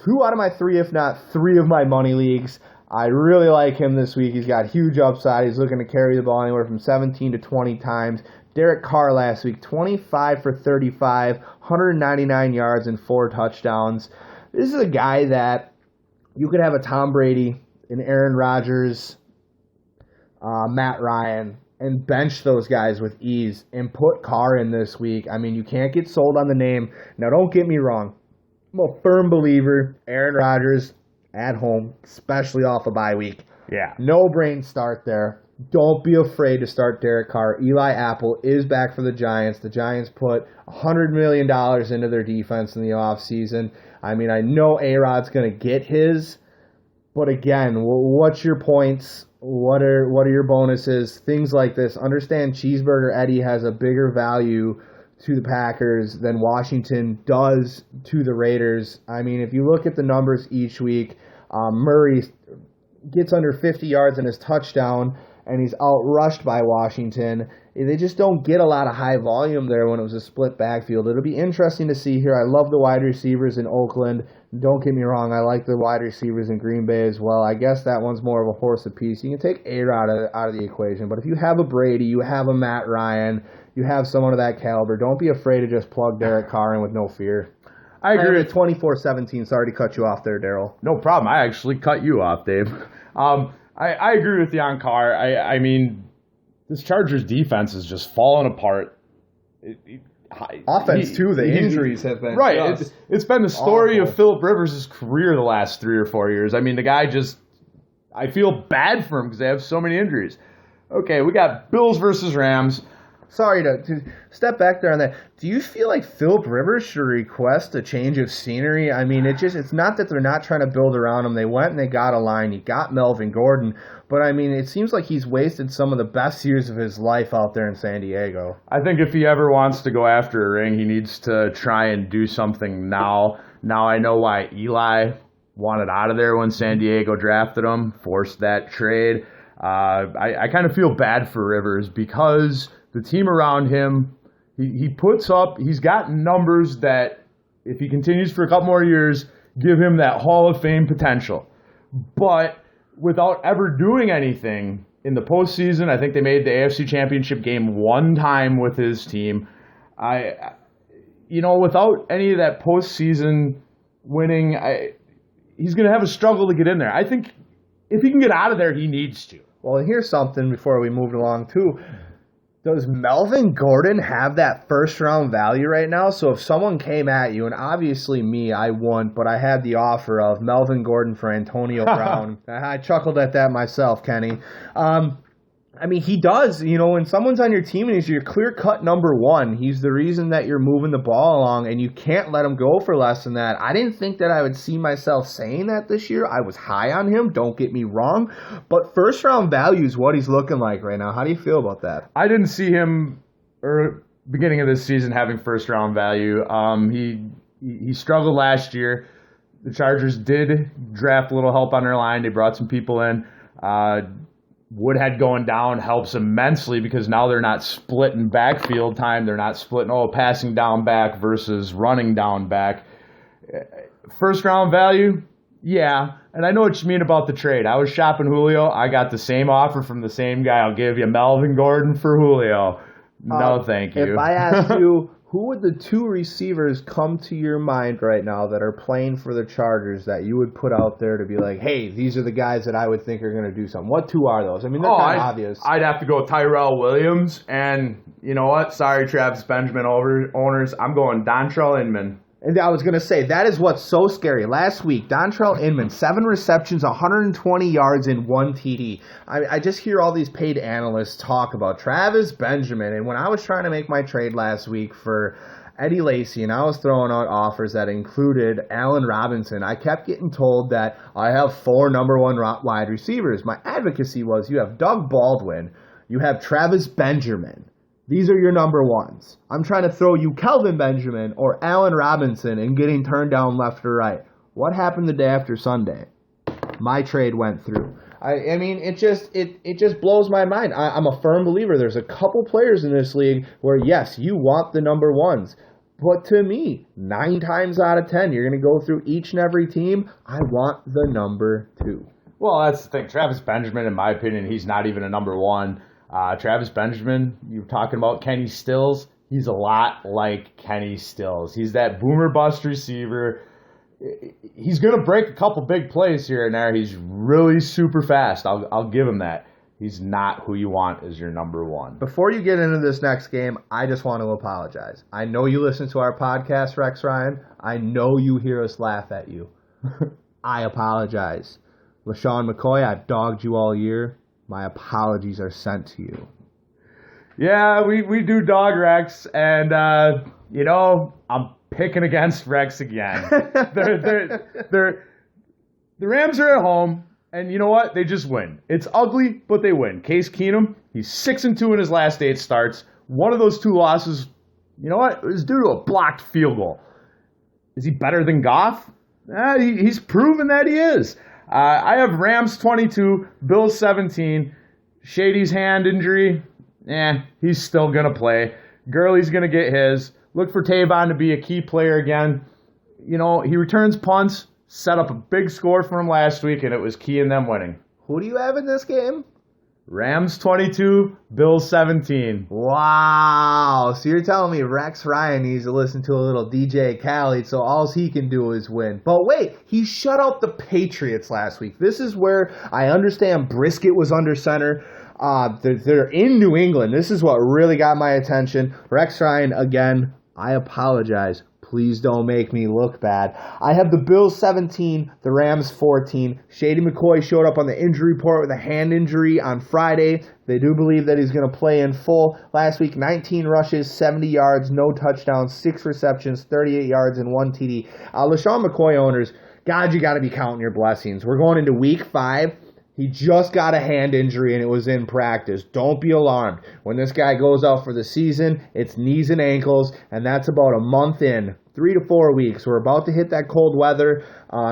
2 out of my 3, if not 3 of my money leagues. I really like him this week. He's got huge upside. He's looking to carry the ball anywhere from 17 to 20 times. Derek Carr last week, 25 for 35, 199 yards and 4 touchdowns. This is a guy that you could have a Tom Brady, an Aaron Rodgers, Matt Ryan, and bench those guys with ease and put Carr in this week. I mean, you can't get sold on the name. Now, don't get me wrong. I'm a firm believer, Aaron Rodgers at home, especially off a bye week. Yeah. No brain start there. Don't be afraid to start Derek Carr. Eli Apple is back for the Giants. The Giants put $100 million into their defense in the offseason. I mean, I know A-Rod's going to get his, but again, what's your points? What are your bonuses? Things like this. Understand Cheeseburger Eddie has a bigger value to the Packers than Washington does to the Raiders. I mean, if you look at the numbers each week, Murray gets under 50 yards in his touchdown, and he's outrushed by Washington. They just don't get a lot of high volume there when it was a split backfield. It'll be interesting to see here. I love the wide receivers in Oakland. Don't get me wrong, I like the wide receivers in Green Bay as well. I guess that one's more of a horse apiece. You can take A-Rod out of the equation, but if you have a Brady, you have a Matt Ryan, you have someone of that caliber, don't be afraid to just plug Derek Carr in with no fear. I agree with 24-17. Sorry to cut you off there, Daryl. No problem. I actually cut you off, Dave. I agree with you on Carr. I mean, this Chargers defense is just falling apart. Offense, too. The injuries have been right. It's been the story of Phillip Rivers' career the last 3 or 4 years. I mean, the guy just – I feel bad for him because they have so many injuries. Okay, we got Bills versus Rams. Sorry to step back there on that. Do you feel like Phillip Rivers should request a change of scenery? I mean, it's not that they're not trying to build around him. They went and they got a line. You got Melvin Gordon. But, I mean, it seems like he's wasted some of the best years of his life out there in San Diego. I think if he ever wants to go after a ring, he needs to try and do something now. Now I know why Eli wanted out of there when San Diego drafted him, forced that trade. I kind of feel bad for Rivers because the team around him, he puts up, he's got numbers that, if he continues for a couple more years, give him that Hall of Fame potential. But without ever doing anything in the postseason, I think they made the AFC Championship game one time with his team. Without any of that postseason winning, he's going to have a struggle to get in there. I think if he can get out of there, he needs to. Well, here's something before we move along, too. Does Melvin Gordon have that first-round value right now? So if someone came at you, and obviously me, I wouldn't, but I had the offer of Melvin Gordon for Antonio Brown. I chuckled at that myself, Kenny. I mean, he does. When someone's on your team and he's your clear-cut number one, he's the reason that you're moving the ball along, and you can't let him go for less than that. I didn't think that I would see myself saying that this year. I was high on him, don't get me wrong. But first-round value is what he's looking like right now. How do you feel about that? I didn't see him beginning of this season having first-round value. He struggled last year. The Chargers did draft a little help on their line. They brought some people in. Woodhead going down helps immensely because now they're not splitting backfield time. They're not splitting, passing down back versus running down back. First round value, Yeah, and I know what you mean about the trade. I was shopping Julio. I got the same offer from the same guy. I'll give you Melvin Gordon for Julio. No, thank you. If I asked you, who would the two receivers come to your mind right now that are playing for the Chargers that you would put out there to be like, hey, these are the guys that I would think are going to do something? What two are those? I mean, they're kind of obvious. I'd have to go Tyrell Williams, and you know what? Sorry, Travis Benjamin owners. I'm going Dontrell Inman. And I was going to say, that is what's so scary. Last week, Dontrell Inman, 7 receptions, 120 yards, and 1 TD. I just hear all these paid analysts talk about Travis Benjamin. And when I was trying to make my trade last week for Eddie Lacy, and I was throwing out offers that included Allen Robinson, I kept getting told that I have 4 number 1 wide receivers. My advocacy was, you have Doug Baldwin, you have Travis Benjamin. These are your number ones. I'm trying to throw you Kelvin Benjamin or Allen Robinson and getting turned down left or right. What happened the day after Sunday? My trade went through. I mean, it just blows my mind. I'm a firm believer. There's a couple players in this league where, yes, you want the number ones. But to me, 9 times out of 10, you're going to go through each and every team. I want the number 2. Well, that's the thing. Travis Benjamin, in my opinion, he's not even a number 1. Travis Benjamin, you're talking about Kenny Stills. He's a lot like Kenny Stills. He's that boomer bust receiver. He's going to break a couple big plays here and there. He's really super fast. I'll give him that. He's not who you want as your number 1. Before you get into this next game, I just want to apologize. I know you listen to our podcast, Rex Ryan. I know you hear us laugh at you. I apologize. LaShawn McCoy, I've dogged you all year. My apologies are sent to you. Yeah, we do dog Rex, and, I'm picking against Rex again. The Rams are at home, and you know what? They just win. It's ugly, but they win. Case Keenum, he's 6-2 in his last 8 starts. One of those 2 losses, you know what? It was due to a blocked field goal. Is he better than Goff? He's proven that he is. I have Rams 22, Bills 17. Shady's hand injury, he's still going to play. Gurley's going to get his. Look for Tavon to be a key player again. You know, he returns punts, set up a big score for him last week, and it was key in them winning. Who do you have in this game? Rams 22, Bills 17. Wow. So you're telling me Rex Ryan needs to listen to a little DJ Khaled, so all he can do is win. But wait, he shut out the Patriots last week. This is where I understand Brisket was under center. They're in New England. This is what really got my attention. Rex Ryan, again, I apologize. Please don't make me look bad. I have the Bills 17, the Rams 14. Shady McCoy showed up on the injury report with a hand injury on Friday. They do believe that he's going to play in full. Last week, 19 rushes, 70 yards, no touchdowns, 6 receptions, 38 yards, and 1 TD. LaShawn McCoy owners, God, you got to be counting your blessings. We're going into week 5. He just got a hand injury and it was in practice. Don't be alarmed. When this guy goes out for the season, it's knees and ankles, and that's about a month in, 3 to 4 weeks. We're about to hit that cold weather.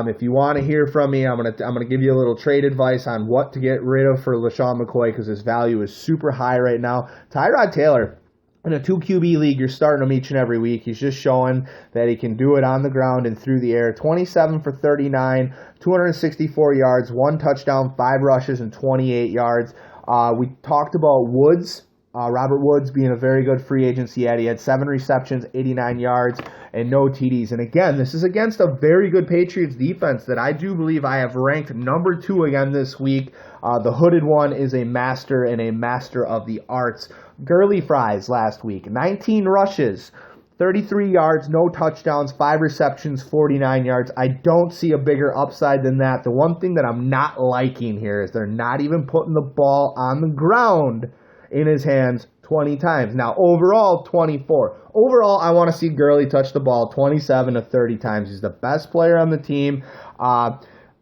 If you want to hear from me, I'm gonna give you a little trade advice on what to get rid of for LaShawn McCoy because his value is super high right now. Tyrod Taylor. In a 2 QB league, you're starting him each and every week. He's just showing that he can do it on the ground and through the air. 27 for 39, 264 yards, 1 touchdown, 5 rushes, and 28 yards. We talked about Woods, Robert Woods being a very good free agency ad. He had 7 receptions, 89 yards, and no TDs. And again, this is against a very good Patriots defense that I do believe I have ranked number 2 again this week. The hooded one is a master and a master of the arts. Gurley Fries last week, 19 rushes, 33 yards, no touchdowns, 5 receptions, 49 yards. I don't see a bigger upside than that. The one thing that I'm not liking here is they're not even putting the ball on the ground in his hands 20 times. Now, overall, 24. Overall, I want to see Gurley touch the ball 27 to 30 times. He's the best player on the team.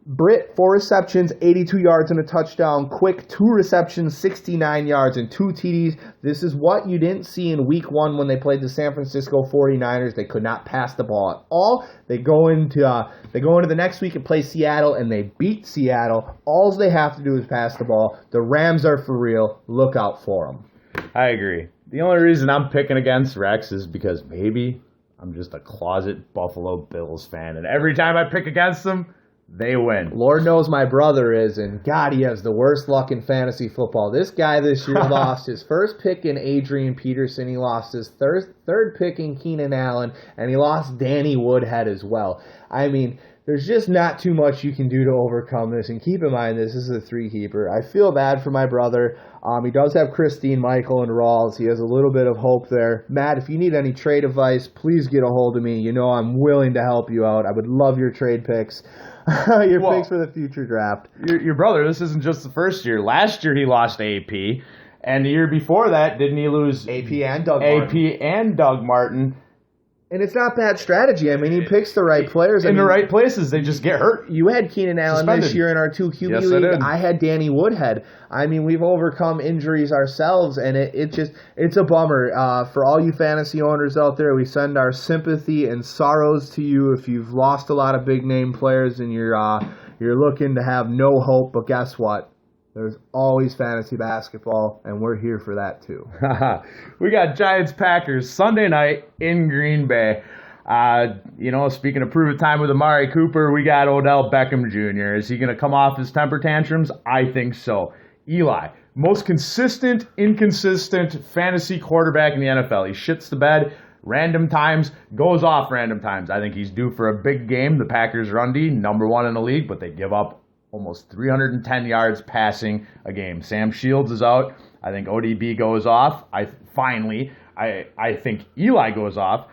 Britt, 4 receptions, 82 yards and a touchdown. Quick, 2 receptions, 69 yards and 2 TDs. This is what you didn't see in week 1 when they played the San Francisco 49ers. They could not pass the ball at all. They go into the next week and play Seattle, and they beat Seattle. All they have to do is pass the ball. The Rams are for real. Look out for them. I agree. The only reason I'm picking against Rex is because maybe I'm just a closet Buffalo Bills fan, and every time I pick against them, they win. Lord knows my brother is, and God, he has the worst luck in fantasy football. This guy this year lost his first pick in Adrian Peterson. He lost his third pick in Keenan Allen, and he lost Danny Woodhead as well. I mean, there's just not too much you can do to overcome this. And keep in mind, this is a 3-keeper. I feel bad for my brother. He does have Christine, Michael, and Rawls. He has a little bit of hope there. Matt, if you need any trade advice, please get a hold of me. You know I'm willing to help you out. I would love your trade picks. Picks for the future draft. Your brother, this isn't just the first year. Last year he lost AP. And the year before that, didn't he lose AP and Doug Martin? And it's not bad strategy. I mean, he picks the right players. The right places. They just get hurt. You had Keenan Allen this year in our 2 QB league. I had Danny Woodhead. I mean, we've overcome injuries ourselves, and it's a bummer. For all you fantasy owners out there, we send our sympathy and sorrows to you if you've lost a lot of big-name players and you're looking to have no hope. But guess what? There's always fantasy basketball, and we're here for that too. We got Giants-Packers Sunday night in Green Bay. Speaking of prove it time with Amari Cooper, we got Odell Beckham Jr. Is he going to come off his temper tantrums? I think so. Eli, most consistent, inconsistent fantasy quarterback in the NFL. He shits the bed random times, goes off random times. I think he's due for a big game. The Packers run D, number 1 in the league, but they give up almost 310 yards passing a game. Sam Shields is out. I think ODB goes off. I think Eli goes off.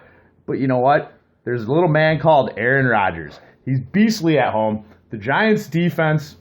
But you know what? There's a little man called Aaron Rodgers. He's beastly at home. The Giants' defense,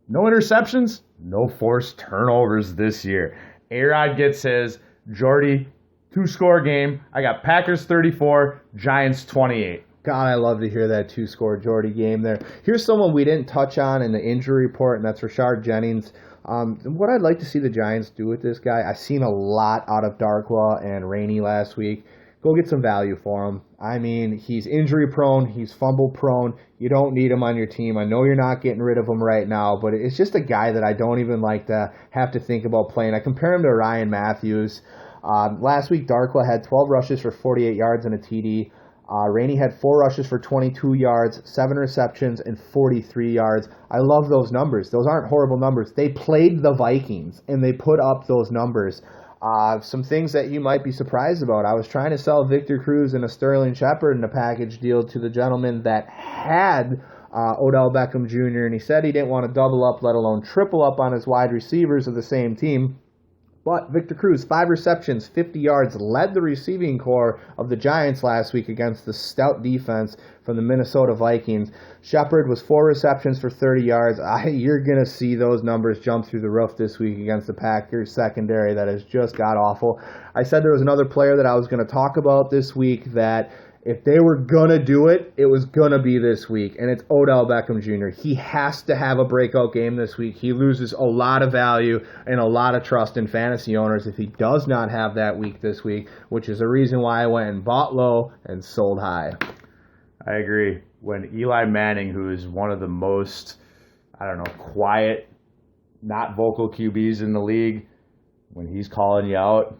no interceptions, no forced turnovers this year. A-Rod gets his. Jordy, 2-score game. I got Packers 34, Giants 28. God, I love to hear that 2-score Jordy game there. Here's someone we didn't touch on in the injury report, and that's Rashard Jennings. What I'd like to see the Giants do with this guy, I've seen a lot out of Darkwa and Rainey last week. Go get some value for him. I mean, he's injury prone, he's fumble prone. You don't need him on your team. I know you're not getting rid of him right now, but it's just a guy that I don't even like to have to think about playing. I compare him to Ryan Matthews. Last week, Darkwa had 12 rushes for 48 yards and a TD. Rainey had 4 rushes for 22 yards, 7 receptions, and 43 yards. I love those numbers. Those aren't horrible numbers. They played the Vikings, and they put up those numbers. Some things that you might be surprised about. I was trying to sell Victor Cruz and a Sterling Shepard in a package deal to the gentleman that had Odell Beckham Jr., and he said he didn't want to double up, let alone triple up on his wide receivers of the same team. But Victor Cruz, 5 receptions, 50 yards, led the receiving core of the Giants last week against the stout defense from the Minnesota Vikings. Shepard was 4 receptions for 30 yards. You're going to see those numbers jump through the roof this week against the Packers secondary that has just got awful. I said there was another player that I was going to talk about this week that if they were going to do it, it was going to be this week, and it's Odell Beckham Jr. He has to have a breakout game this week. He loses a lot of value and a lot of trust in fantasy owners if he does not have that week this week, which is the reason why I went and bought low and sold high. I agree. When Eli Manning, who is one of the most, quiet, not vocal QBs in the league, when he's calling you out,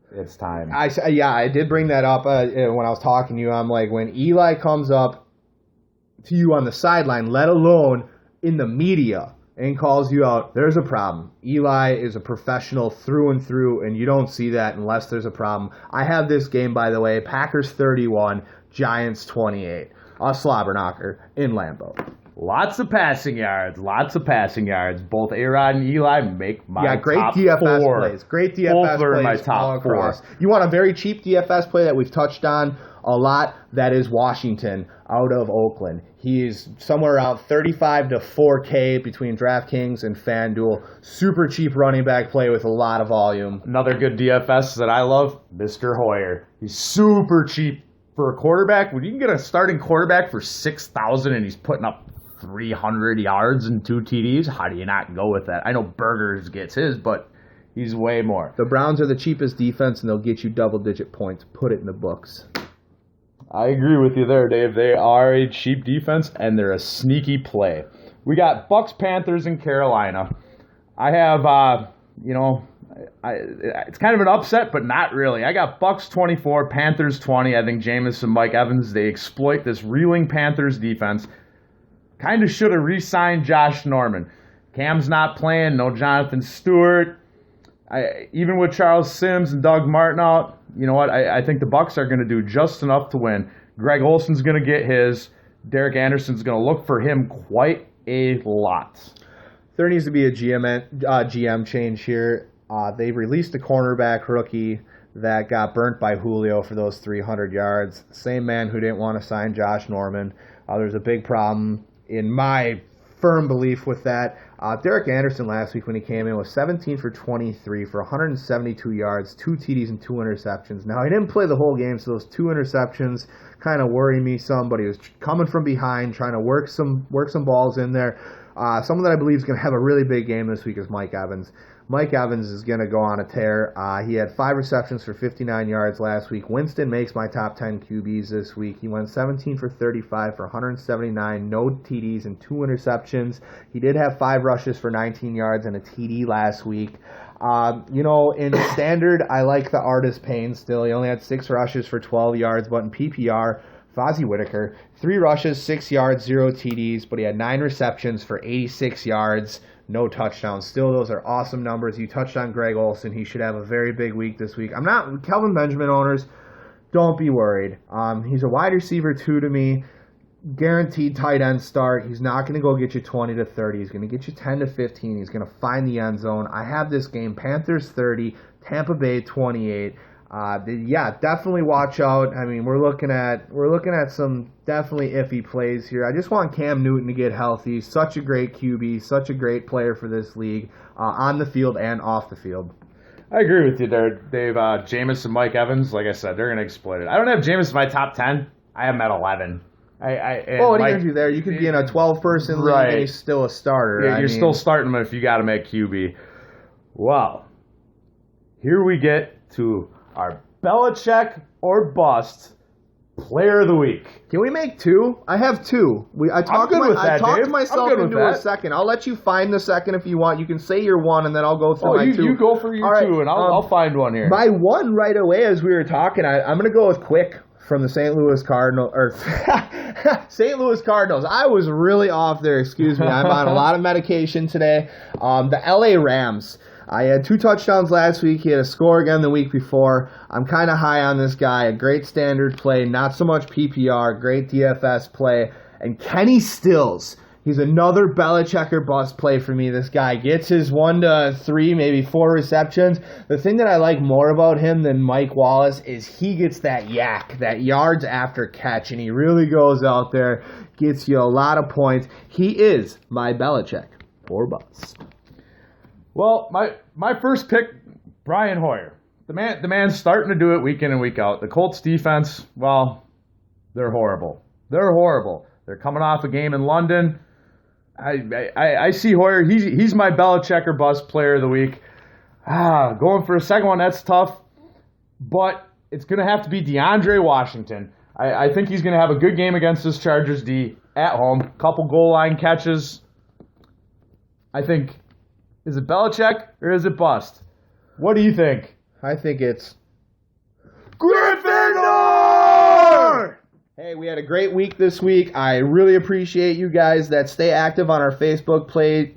it's time. I did bring that up when I was talking to you. I'm like, when Eli comes up to you on the sideline, let alone in the media, and calls you out, there's a problem. Eli is a professional through and through, and you don't see that unless there's a problem. I have this game, by the way, Packers 31, Giants 28. A slobber knocker in Lambeau. Lots of passing yards. Both A-Rod and Eli make my great top DFS 4. plays. Great DFS plays. My top 4. You want a very cheap DFS play that we've touched on a lot? That is Washington out of Oakland. He's somewhere around 35 to 4K between DraftKings and FanDuel. Super cheap running back play with a lot of volume. Another good DFS that I love, Mr. Hoyer. He's super cheap for a quarterback. When you can get a starting quarterback for $6,000 and he's putting up 300 yards and 2 TDs, how do you not go with that? I know Burgers gets his, but he's way more. The Browns are the cheapest defense, and they'll get you double-digit points. Put it in the books. I agree with you there, Dave. They are a cheap defense, and they're a sneaky play. We got Bucks, Panthers, and Carolina. I have, it's kind of an upset, but not really. I got Bucks 24, Panthers 20. I think Jameis and Mike Evans, they exploit this reeling Panthers defense. kind of should have re-signed Josh Norman. Cam's not playing, no Jonathan Stewart. Even with Charles Sims and Doug Martin out, you know what? I think the Bucks are going to do just enough to win. Greg Olson's going to get his. Derek Anderson's going to look for him quite a lot. There needs to be a GM change here. They've released a cornerback rookie that got burnt by Julio for those 300 yards. Same man who didn't want to sign Josh Norman. There's a big problem in my firm belief with that. Derek Anderson last week when he came in was 17 for 23 for 172 yards, 2 TDs and 2 interceptions. Now, he didn't play the whole game, so those 2 interceptions kind of worry me some, but he was coming from behind, trying to work some balls in there. Someone that I believe is going to have a really big game this week is Mike Evans. Mike Evans is going to go on a tear. He had 5 receptions for 59 yards last week. Winston makes my top 10 QBs this week. He went 17 for 35 for 179, no TDs and 2 interceptions. He did have 5 rushes for 19 yards and a TD last week. In standard, I like the Artis Payne still. He only had 6 rushes for 12 yards, but in PPR, Fozzie Whitaker, 3 rushes, 6 yards, 0 TDs, but he had 9 receptions for 86 yards. No touchdowns. Still, those are awesome numbers. You touched on Greg Olson. He should have a very big week this week. Kelvin Benjamin owners, don't be worried. He's a wide receiver 2 to me. Guaranteed tight end start. He's not going to go get you 20 to 30. He's going to get you 10 to 15. He's going to find the end zone. I have this game, Panthers 30, Tampa Bay 28. Definitely watch out. I mean, we're looking at some definitely iffy plays here. I just want Cam Newton to get healthy. Such a great QB, such a great player for this league, on the field and off the field. I agree with you there, Dave. Jameis and Mike Evans, like I said, they're going to exploit it. I don't have Jameis in my top 10. I have him at 11. What are you going to do there? You could be in a 12-person league and he's still a starter. Yeah, you're still starting him if you got him at QB. Well, here we get to our Belichick or bust player of the week. Can we make 2? I have 2. I talked myself into a second. I'll let you find the second if you want. You can say your 1, and then I'll go through my 2. You go for your 2, and I'll find one here. My 1 right away as we were talking, I'm going to go with Quick from the St. Louis Cardinals. St. Louis Cardinals. I was really off there. Excuse me. I'm on a lot of medication today. The LA Rams. I had 2 touchdowns last week. He had a score again the week before. I'm kind of high on this guy. A great standard play, not so much PPR, great DFS play. And Kenny Stills, he's another Belichick or bust play for me. This guy gets his 1 to 3, maybe 4 receptions. The thing that I like more about him than Mike Wallace is he gets that yak, that yards after catch, and he really goes out there, gets you a lot of points. He is my Belichick or bust. Well, my first pick, Brian Hoyer. The man's starting to do it week in and week out. The Colts defense, well, they're horrible. They're coming off a game in London. I see Hoyer. He's my Belichick or bust player of the week. Going for a second one, that's tough. But it's going to have to be DeAndre Washington. I think he's going to have a good game against this Chargers D at home. Couple goal line catches. I think... Is it Belichick or is it bust? What do you think? I think it's Gryffindor! Hey, we had a great week this week. I really appreciate you guys that stay active on our Facebook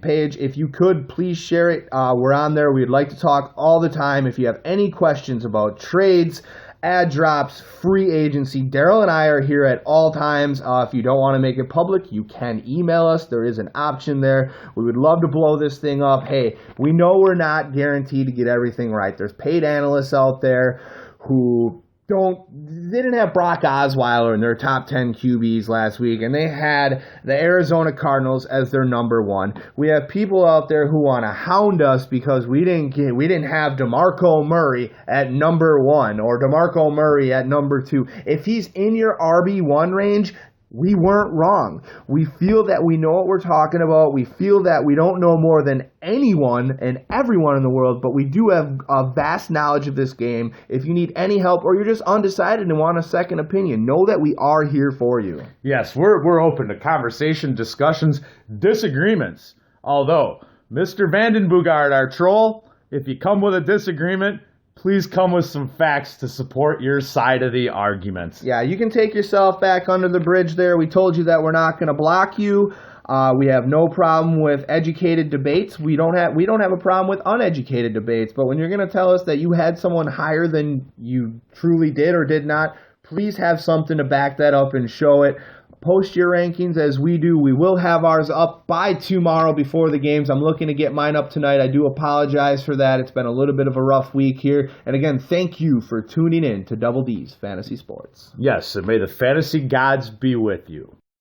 page. If you could, please share it. We're on there. We'd like to talk all the time. If you have any questions about trades, ad drops, free agency, Daryl and I are here at all times. If you don't want to make it public, you can email us. There is an option there. We would love to blow this thing up. Hey, we know we're not guaranteed to get everything right. There's paid analysts out there who didn't have Brock Osweiler in their top 10 QBs last week, and they had the Arizona Cardinals as their number 1. We have people out there who want to hound us because we didn't have DeMarco Murray at number 1 or DeMarco Murray at number 2. If he's in your RB1 range, we weren't wrong. We feel that we know what we're talking about. We feel that we don't know more than anyone and everyone in the world, but we do have a vast knowledge of this game. If you need any help or you're just undecided and want a second opinion, know that we are here for you. Yes, we're open to conversation, discussions, disagreements. Although, Mr. Vandenbogaard, our troll, if you come with a disagreement, please come with some facts to support your side of the argument. Yeah, you can take yourself back under the bridge there. We told you that we're not going to block you. We have no problem with educated debates. We don't have a problem with uneducated debates. But when you're going to tell us that you had someone higher than you truly did or did not, please have something to back that up and show it. Post your rankings as we do. We will have ours up by tomorrow before the games. I'm looking to get mine up tonight. I do apologize for that. It's been a little bit of a rough week here. And again, thank you for tuning in to Double D's Fantasy Sports. Yes, and may the fantasy gods be with you.